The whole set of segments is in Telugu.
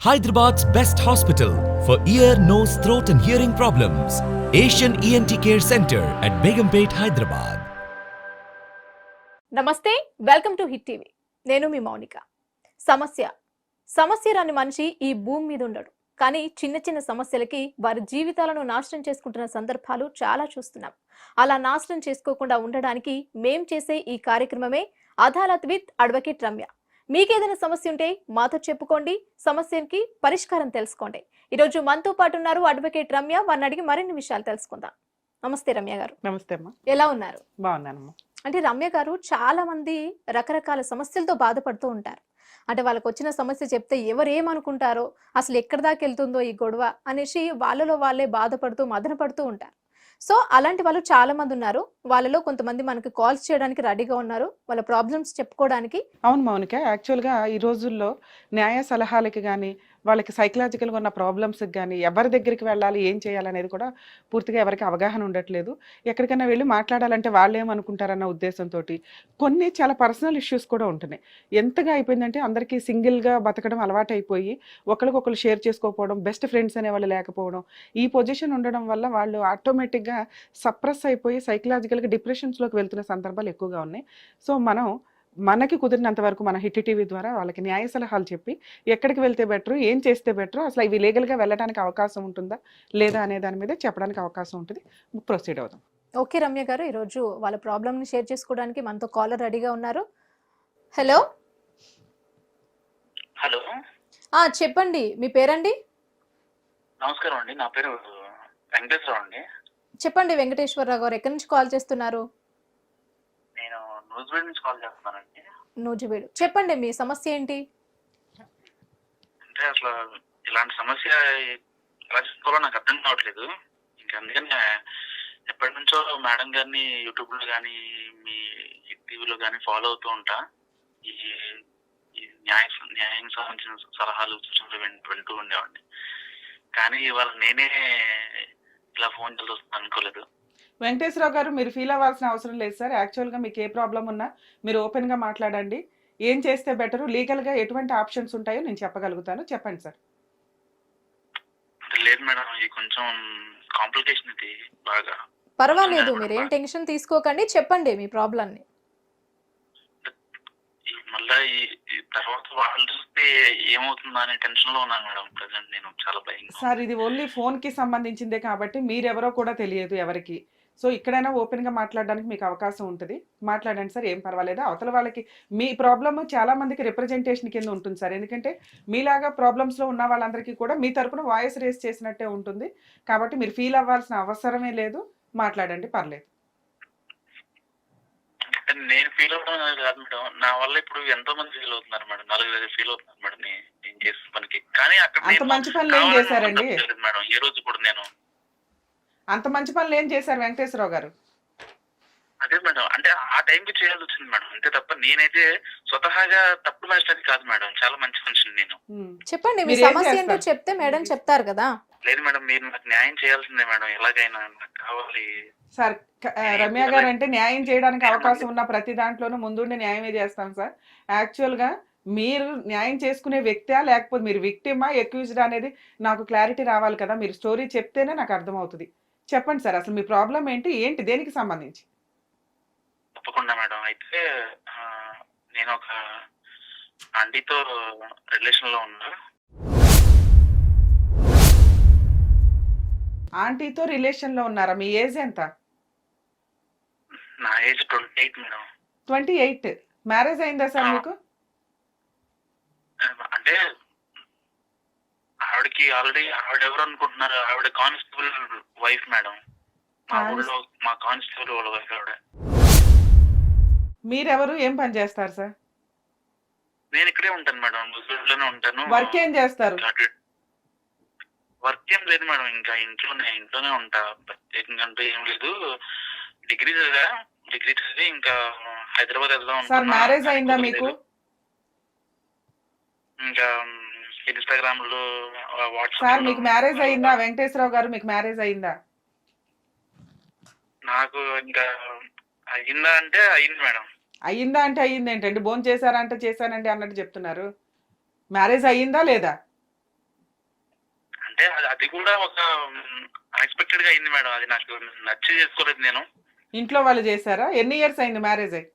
Hyderabad's best hospital for ear, nose, throat and hearing problems. Asian ENT Care Center at Begumpet, Hyderabad. నమస్తే, వెల్కమ్ టు హిట్ టీవీ. నేను మీ మౌనిక. సమస్య రాని మనిషి ఈ భూమి మీద ఉండడు. కానీ చిన్న చిన్న సమస్యలకి వారి జీవితాలను నాశనం చేసుకుంటున్న సందర్భాలు చాలా చూస్తున్నాం. అలా నాశనం చేసుకోకుండా ఉండడానికి మేం చేసే ఈ కార్యక్రమమే అదాలత్ విత్ అడ్వకేట్ రమ్య. మీకేదైనా సమస్య ఉంటే మాతో చెప్పుకోండి, సమస్యకి పరిష్కారం తెలుసుకోండి. ఈరోజు మనతో పాటు ఉన్నారు అడ్వకేట్ రమ్య. వారిని అడిగి మరిన్ని విషయాలు తెలుసుకుందాం. నమస్తే రమ్య గారు. నమస్తే అమ్మా. ఎలా ఉన్నారు? బాగున్నానమ్మా. అంటే రమ్య గారు, చాలా మంది రకరకాల సమస్యలతో బాధపడుతూ ఉంటారు. అంటే వాళ్ళకి వచ్చిన సమస్య చెప్తే ఎవరేమనుకుంటారో, అసలు ఎక్కడి దాకా వెళ్తుందో ఈ గొడవ అనేసి వాళ్ళలో వాళ్ళే బాధపడుతూ మదన పడుతూ ఉంటారు. సో అలాంటి వాళ్ళు చాలా మంది ఉన్నారు. వాళ్ళలో కొంతమంది మనకి కాల్స్ చేయడానికి రెడీగా ఉన్నారు, వాళ్ళ ప్రాబ్లమ్స్ చెప్పుకోవడానికి. అవును మౌనిక, యాక్చువల్గా ఈ రోజుల్లో న్యాయ సలహాలకి కానీ వాళ్ళకి సైకలాజికల్గా ఉన్న ప్రాబ్లమ్స్కి కానీ ఎవరి దగ్గరికి వెళ్ళాలి, ఏం చేయాలనేది కూడా పూర్తిగా ఎవరికి అవగాహన ఉండట్లేదు. ఎక్కడికైనా వెళ్ళి మాట్లాడాలంటే వాళ్ళు ఏమనుకుంటారన్న ఉద్దేశంతో కొన్ని చాలా పర్సనల్ ఇష్యూస్ కూడా ఉంటున్నాయి. ఎంతగా అయిపోయిందంటే అందరికీ సింగిల్గా బతకడం అలవాటు అయిపోయి ఒకరికొకరు షేర్ చేసుకోకపోవడం, బెస్ట్ ఫ్రెండ్స్ అనేవాళ్ళు లేకపోవడం, ఈ పొజిషన్ ఉండడం వల్ల వాళ్ళు ఆటోమేటిక్గా సప్రెస్ అయిపోయి సైకలాజికల్గా డిప్రెషన్స్లోకి వెళ్తున్న సందర్భాలు ఎక్కువగా ఉన్నాయి. సో మనకి కుదిరినంత వరకు మన హిట్ టీవీ ద్వారా వాళ్ళకి న్యాయ సలహాలు చెప్పి ఎక్కడికి వెళ్తే బెటర్, ఏం చేస్తే బెటర్, అసలు ఇవి లీగల్గా వెళ్ళడానికి అవకాశం ఉంటుందా లేదా అనే దాని మీద చెప్పడానికి అవకాశం ఉంటుంది. ప్రొసీడ్ అవుదాం. ఓకే రమ్య గారు, ఈరోజు వాళ్ళ ప్రాబ్లమ్ని షేర్ చేసుకోవడానికి మనతో కాలర్ రెడీగా ఉన్నారు. హలో. హలో, చెప్పండి, మీ పేరండి? నమస్కారం అండి. నా పేరు వెంకటేశ్వరరావు అండి. చెప్పండి వెంకటేశ్వరరావు గారు, ఎక్కడి నుంచి కాల్ చేస్తున్నారు? నేను న్యూజిలాండ్ నుంచి కాల్ చేస్తున్నానండి. నూజివీడు. చెప్పండి, మీ సమస్య ఏంటి? అంటే అసలు ఇలాంటి సమస్య ఎలా చేసుకోవాలో నాకు అర్థం కావట్లేదు. ఇంకా అందుకని ఎప్పటి నుంచో మేడం గారిని యూట్యూబ్లో కానీ మీ టీవీలో కానీ ఫాలో అవుతూ ఉంటా. ఈ న్యాయం సంబంధించిన సలహాలు సూచనలు వింటూ ఉండేవాడిని. కానీ ఇవాళ నేనే ఇలా ఫోన్ చేసి వస్తాను అనుకోలేదు. వెంకటేశ్వరరావు గారు, మీరు ఫీల్ అవ్వాల్సిన అవసరం లేదు సార్. యాక్చువల్గా మీకు ఏ ప్రాబ్లం ఉన్నా మీరు ఓపెన్గా మాట్లాడండి. ఏం చేస్తే బెటరు, లీగల్గా ఎటువంటి ఆప్షన్స్ ఉంటాయో నేను చెప్పగలుగుతాను. చెప్పండి సార్. లేదు మేడం, ఇది కొంచెం కాంప్లికేషన్. ఇది బాగా పర్వాలేదు, మీరు ఏం టెన్షన్ తీసుకోకండి, చెప్పండి మీ ప్రాబ్లంని. మళ్ళా ఈ తర్వాత వాళ్ళు చూస్తే ఏమవుతుందా అనే టెన్షన్ లో ఉన్నాను మేడం. ప్రజెంట్ నేను చాలా భయంగా. సార్, ఇది ఓన్లీ ఫోన్ కి సంబంధించిందే కాబట్టి మీరెవరో కూడా తెలియదు ఎవరికి. సో ఇక్కడైనా ఓపెన్ గా మాట్లాడడానికి మీకు అవకాశం ఉంటుంది. మాట్లాడండి సార్, ఏం పర్వాలేదు. అవతల వాళ్ళకి మీ ప్రాబ్లమ్ చాలా మందికి రిప్రజెంటేషన్ కింద ఉంటుంది సార్. ఎందుకంటే మీలాగా ప్రాబ్లమ్స్ లో ఉన్న వాళ్ళందరికీ కూడా మీ తరపున వాయిస్ రేస్ చేసినట్టే ఉంటుంది. కాబట్టి మీరు ఫీల్ అవ్వాల్సిన అవసరమే లేదు. మాట్లాడండి, పర్లేదు. నేను ఫీల్ అవడం కాదు మేడం, నా వల్ల ఇప్పుడు ఎంతో మంది ఫీల్ అవుతున్నారు మేడం. 4-5 ఫీల్ అవుతున్నారు మేడం నేను చేసిన పనికి. కానీ అక్కడ అంత మంచి పనులు ఏం చేశారండి మేడం? ఏ రోజు కూడా నేను అంత మంచి పనులు ఏం చేశారు వెంకటేశ్వరరావు గారు? అదే మేడం, అంటే ఆ టైంకి చేయాల్సి వచ్చింది మేడం, అంతే తప్ప నేనైతే స్వతహాగా తప్పు మాస్టర్ కాదు మేడం. చాలా మంచి మనిషిని నేను. చెప్పండి, మీ సమస్య ఏంటో చెప్తే మేడం చెప్తారు కదా. లేదు మేడం, మీరు నాకు న్యాయం చేయాల్సిందే మేడం. ఎలాగైనా నాకు కావాలి సార్. రమ్య గారు అంటే న్యాయం చేయడానికి అవకాశం ఉన్న ప్రతి దాంట్లోనూ ముందుండి న్యాయమే చేస్తాం సార్. యాక్చువల్గా మీరు న్యాయం చేసుకునే వ్యక్తా లేకపోతే మీరు విక్టిమా ఎక్యూజ్డ్ అనేది నాకు క్లారిటీ రావాలి కదా. మీరు స్టోరీ చెప్తేనే నాకు అర్థమవుతుంది. చెప్పండి సార్, అసలు మీ ప్రాబ్లం ఏంటి, దేనికి సంబంధించి? తప్పకుండా మేడం. అయితే నేను ఒక ఆంటీతో రిలేషన్ లో ఉన్నా. ఆంటీతో రిలేషన్ లో ఉన్నారా? మీ ఏజ్ ఎంత? నా ఏజ్ 28 మేడం. 28. మ్యారేజ్ అయిందా సార్ మీకు? అంటే ఆవిడకి ఆల్రెడీ, ఆవిడ ఎవరు అనుకుంటున్నారు, ఆవిడ కానిస్టేబుల్ వైఫ్ మేడం. మా ఊళ్ళో మా కానిస్టేబుల్ వాళ్ళ వైఫ్ ఆవిడ. మీరెవరు, ఏం పని చేస్తారు సార్? నేను ఇక్కడే ఉంటాను మేడం, ముస్లింలోనే ఉంటాను. వర్క్ ఏం చేస్తారు? వర్క్ ఏం లేదు మేడం, ఇంకా ఇంట్లోనే ఉంటా. ప్రత్యేకంగా అంటూ ఏం లేదు. డిగ్రీ చదివి ఇంకా హైదరాబాద్ వెళ్దాం. సార్, మ్యారేజ్ అయిందా మీకు? ఇంకా ఇన్స్టాగ్రామ్ లో, వాట్సాప్. సార్, మీకు మ్యారేజ్ అయిందా వెంకటేశ్వరరావు గారు? మీకు మ్యారేజ్ అయిందా? నాకు ఇంకా అయిందా అంటే అయింది మేడం. అయ్యిందా అంటే అయ్యింది ఏంటండి? భోజనం చేశారా అంటే చేశానండి అన్నట్టు చెప్తున్నారు. మ్యారేజ్ అయ్యిందా లేదా? అంటే అది కూడా ఒక అన్ఎక్స్పెక్టెడ్ గా అయింది మేడం. అది నాకు నచ్చి చేసుకోలేదు నేను. ఇంట్లో వాళ్ళు చేశారా? ఎన్ని ఇయర్స్ అయింది మ్యారేజ్ అయ్యి?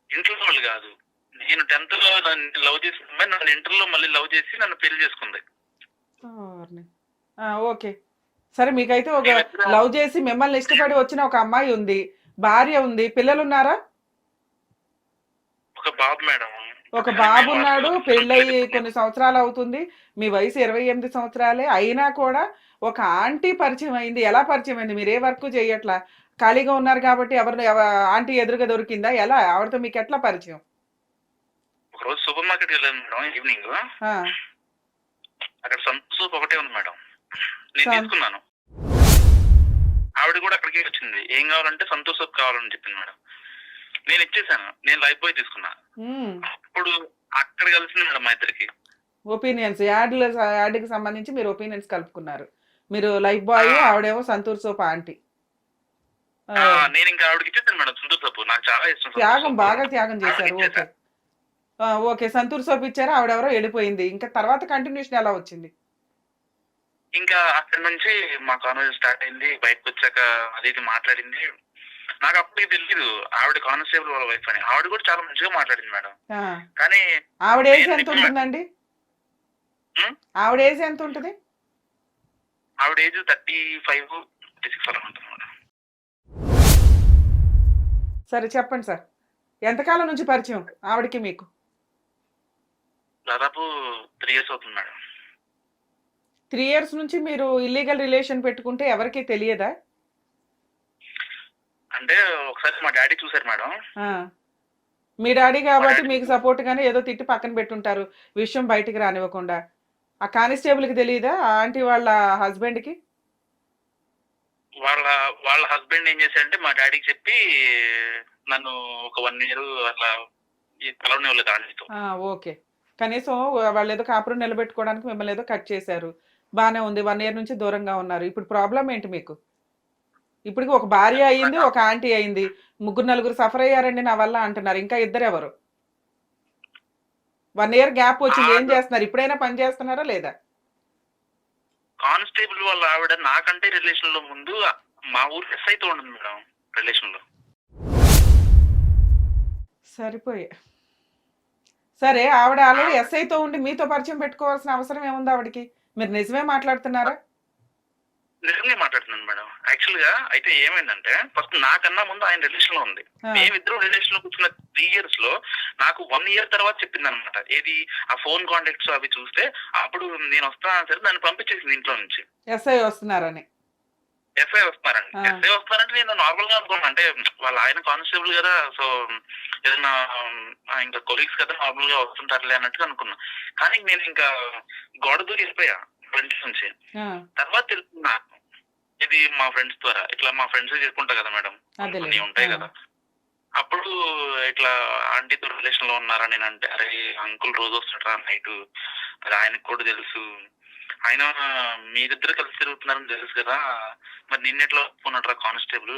ఇంట్లో వాళ్ళు కాదు. నేను 10th లో లవ్ చేసిన అమ్మాయి నన్ను ఇంటర్లో మళ్ళీ లవ్ చేసి నన్ను పెళ్లి చేసుకుంది. ఓకే, సరే. మీకైతే ఒక లవ్ చేసి మిమ్మల్ని ఇష్టపడి వచ్చిన ఒక అమ్మాయి ఉంది, భార్య ఉంది, పిల్లలు ఉన్నారా? ఒక బాబు మేడం. ఒక బాబు ఉన్నాడు. పెళ్ళయి కొన్ని సంవత్సరాలు అవుతుంది. మీ వయసు 28 సంవత్సరాలే అయినా కూడా ఒక ఆంటీ పరిచయం అయింది. ఎలా పరిచయం అయింది? మీరు ఏ వర్క్ చేయట్లా, ఖాళీగా ఉన్నారు కాబట్టి ఆంటీ ఎదురుగా దొరికిందా? ఎలా? ఆవిడతో మీకు ఎట్లా పరిచయం? ఒక రోజు సూపర్ మార్కెట్ వెళ్ళాను మేడం ఈవినింగ్. అక్కడ సంతోష్ సోప్ ఒకటే ఉంది మేడం, నేను తీసుకున్నాను. ఆవిడ కూడా అక్కడికి వచ్చింది. ఏం కావాలంటే సంతోష్ సోప్ కావాలని చెప్పింది మేడం. నేను ఇచ్చేసాను. నేను లైఫ్ బాయ్ తీసుకున్నా. ఇప్పుడు అక్కడ కలిసింది మేడం మా ఇద్దరికి. ఒపీనియన్స్ యాడ్కి సంబంధించి మీరు ఒపీనియన్స్ కలుపుకున్నారు. మీరు లైఫ్ బాయ్, ఆవిడేమో సంతూర్ సోప్ ఆంటీ. నేను ఇంకా ఆవిడకి ఇచ్చేసాను మేడం సంతూర్ సోప్. నాకు చాలా ఇష్టం. త్యాగం, బాగా త్యాగం చేశారు. ఓకే ఓకే, సంతూర్ సోప్ ఇచ్చారు. ఆవిడెవరో వెళ్ళిపోయింది. ఇంకా తర్వాత కంటిన్యూషన్ ఎలా వచ్చింది? ఇంకా అక్కడి నుంచి మా కాన్వర్సేషన్ స్టార్ట్ అయింది. బయటకు వచ్చాక అది ఇది మాట్లాడింది. నాకు అప్పటికి తెలియదు ఆవిడ కానిస్టేబుల్ వాళ్ళ వైఫ్ అని. ఆవిడ కూడా చాలా మంచిగా మాట్లాడింది మేడం. కానీ ఆవిడ ఏజ్ ఎంత ఉంటుందండి? ఆవిడ ఏజ్ ఎంత ఉంటుంది? ఆవిడ ఏజ్ 35, 36 అలా ఉంటుంది మేడం. సరే చెప్పండి సార్, ఎంతకాలం నుంచి పరిచయం ఆవిడకి మీకు? దాదాపు 3 years అవుతుంది మేడం. 3 years నుంచి మీరు ఇల్లీగల్ రిలేషన్ పెట్టుకుంటే ఎవరికి తెలియదా? అంటే ఒకసారి మా డాడీ చూసారు మేడం. మీ డాడీ కాబట్టి మీకు సపోర్ట్ గానే ఏదో తిట్టి పక్కన పెట్టుంటారు, విషయం బయటికి రానివ్వకుండా. ఆ కానిస్టేబుల్ కి తెలియదా? ఆంటీ వాళ్ళ హస్బెండ్ కి? వాళ్ళ హస్బెండ్ ఏం చేశారంటే మా డాడీకి చెప్పి నన్ను ఒక 1 year అట్లా కలవనివ్వలేదు ఆంటీతో. ఓకే, కనీసం వాళ్ళు ఏదో కాపురం నిలబెట్టుకోవడానికి మిమ్మల్ని ఏదో కట్ చేశారు. బానే ఉంది. 1 year నుంచి దూరంగా ఉన్నారు. ఇప్పుడు ప్రాబ్లం ఏంటి మీకు? ఇప్పటికి ఒక భార్య అయింది, ఒక ఆంటీ అయింది, 3-4 సఫర్ అయ్యారండి నా వల్ల అంటున్నారు. ఇంకా 2 ఎవరు? 1 year గ్యాప్ వచ్చింది. ఏం చేస్తున్నారు? ఇప్పుడైనా పని చేస్తున్నారా లేదా? కానిస్టేబుల్ వాళ్ళ ఆవిడ నాకంటే రిలేషన్ లో ముందు మా ఊరు ఎస్ఐ తో ఉండదు మేడం రిలేషన్ లో. సరిపోయే. సరే, ఆవిడ ఆల్రెడీ ఎస్ఐతో ఉండి మీతో పరిచయం పెట్టుకోవాల్సిన అవసరం ఏముంది ఆవిడకి? మీరు నిజమే మాట్లాడుతున్నారా? నిజంగా మాట్లాడుతున్నాను మేడం. యాక్చువల్ గా అయితే ఏమైందంటే ఫస్ట్ నాకన్నా ముందు ఆయన రిలేషన్ లో ఉంది. మేమిద్దరం రిలేషన్ లో కూర్చున్న 3 years లో నాకు 1 year తర్వాత చెప్పింది అనమాట. ఏది ఆ ఫోన్ కాంటాక్ట్స్ అవి చూస్తే అప్పుడు నేను వస్తాను సరే దాన్ని పంపించేసింది ఇంట్లో నుంచి. ఎస్ఐ వస్తున్నారని? ఎస్ఐ వస్తున్నారండి. ఎస్ఐ వస్తున్నారంటే నేను నార్మల్ గా అనుకున్నాను, అంటే వాళ్ళ ఆయన కానిస్టేబుల్ కదా, సో ఏదైనా ఇంకా కొలీగ్స్ కదా నార్మల్ గా వస్తుంటారులే అన్నట్టుగా అనుకున్నా. కానీ నేను ఇంకా గోడ దూరి వెళ్ళిపోయా ఫ్రెండ్స్ నుంచి. తర్వాత తెలుసుకున్నా ఇది మా ఫ్రెండ్స్ ద్వారా. ఇట్లా మా ఫ్రెండ్స్ చెప్పుకుంటా కదా మేడం, కొన్ని ఉంటాయి కదా. అప్పుడు ఇట్లా ఆంటీతో రిలేషన్ లో ఉన్నారా నేను అంటే, అరే అంకుల్ రోజు వస్తాడా నైట్, అది ఆయనకు కూడా తెలుసు, ఆయన మీరిద్దరు కలిసి తిరుగుతున్నారని తెలుసు కదా, మరి నిన్నెట్లా ఒప్పుకున్నట్రా కానిస్టేబుల్,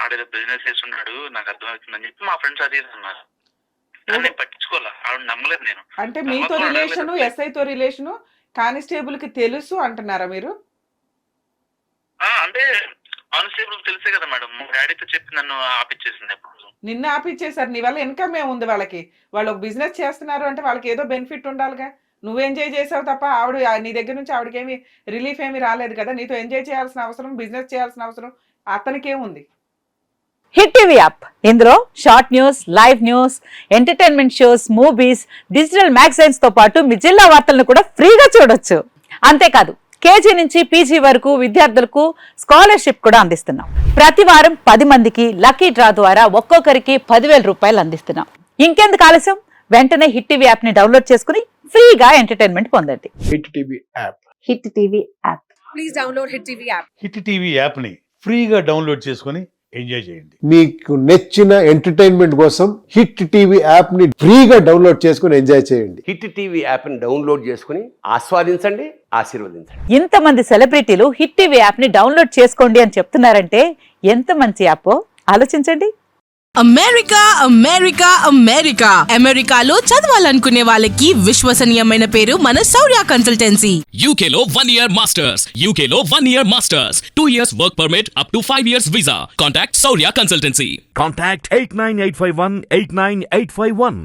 ఆడేదో బిజినెస్ చేస్తున్నాడు నాకు అర్థమవుతుందని చెప్పి మా ఫ్రెండ్స్ అది అన్నారు. నేను పట్టించుకోవాలా, ఆవిడ నమ్మలేదు నేను. అంటే మీతో రిలేషన్, ఎస్ఐతో రిలేషన్ కానిస్టేబుల్ కి తెలుసు అంటున్నారా మీరు? అంటే కానిస్టేబుల్ తెలిసే కదా మేడం, డాడీతో చెప్పి నన్ను ఆపిచ్చేసింది. ఎప్పుడు నిన్న ఆపిచ్చేసారు. నీ వల్ల ఇన్కమ్ ఏముంది వాళ్ళకి? వాళ్ళు ఒక బిజినెస్ చేస్తున్నారు అంటే వాళ్ళకి ఏదో బెనిఫిట్ ఉండాలిగా. నువ్వు ఎంజాయ్ చేసావు తప్ప ఆవిడ నీ దగ్గర నుంచి ఆవిడకేమి రిలీఫ్ ఏమి రాలేదు కదా. నీతో ఎంజాయ్ చేయాల్సిన అవసరం, బిజినెస్ చేయాల్సిన అవసరం అతనికేముంది? హిట్ టీవీ యాప్, ఇందులో short news, live news, entertainment shows, movies, digital magazines తో పాటు మీ జిల్లా వార్తలను కూడా ఫ్రీగా చూడొచ్చు. అంతేకాదు కేజీ నుంచి పీజీ వరకు విద్యార్థులకు స్కాలర్షిప్ కూడా అందిస్తున్నాం. ప్రతి వారం 10 మందికి లక్కీ డ్రా ద్వారా ఒక్కొక్కరికి 10,000 రూపాయలు అందిస్తున్నాం. ఇంకెందుకు ఆలస్యం, వెంటనే హిట్ టీవీ యాప్ ని డౌన్లోడ్ చేసుకుని ఫ్రీగా ఎంటర్టైన్మెంట్ పొందండి. Hit TV app. Hit TV app. Please download hit TV app. Hit TV app ని ఫ్రీగా డౌన్లోడ్ చేసుకొని ఎంజాయ్ చేయండి. మీకు నచ్చిన ఎంటర్టైన్మెంట్ కోసం హిట్ టీవీ యాప్ ని ఫ్రీగా డౌన్లోడ్ చేసుకొని ఎంజాయ్ చేయండి. హిట్ టీవీ యాప్ ని డౌన్లోడ్ చేసుకుని ఆస్వాదించండి, ఆశీర్వదించండి. ఇంతమంది సెలబ్రిటీలు హిట్ టీవీ యాప్ ని డౌన్లోడ్ చేసుకోండి అని చెప్తున్నారంటే ఎంత మంచి యాప్ ఆలోచించండి. అమెరికా అమెరికా అమెరికా అమెరికాలో చదవాలనుకునే వాళ్ళకి విశ్వసనీయమైన పేరు మన శౌర్య కన్సల్టెన్సీ. UK లో 1 year masters. UK లో 1 year masters. 2 years work permit up to 5 years visa. Contact Saurya Consultancy. Contact 89851 89851.